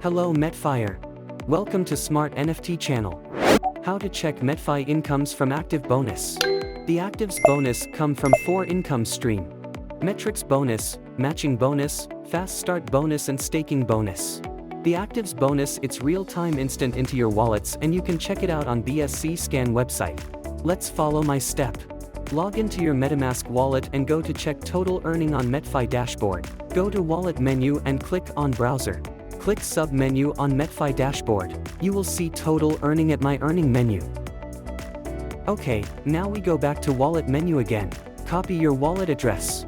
Hello Metfire. Welcome to Smart NFT channel. How to check Metfi incomes from active bonus. The actives bonus come from 4 income stream. Metrics bonus, matching bonus, fast start bonus and staking bonus. The actives bonus it's real-time instant into your wallets and you can check it out on BSC Scan website. Let's follow my step. Log into your MetaMask wallet and go to check total earning on Metfi dashboard. Go to wallet menu and click on browser. Click sub-menu on Metfi dashboard. You will see total earning at my earning menu. Okay, now we go back to wallet menu again. Copy your wallet address.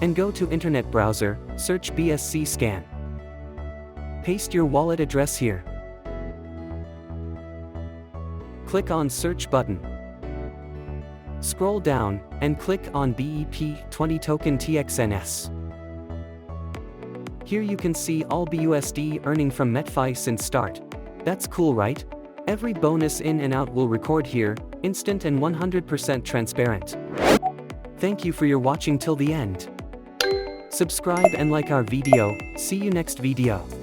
And go to internet browser, search BSC Scan. Paste your wallet address here. Click on search button. Scroll down, and click on BEP20 token TXNS. Here you can see all BUSD earning from Metfi since start. That's cool, right? Every bonus in and out will record here, instant and 100% transparent. Thank you for your watching till the end. Subscribe and like our video. See you next video.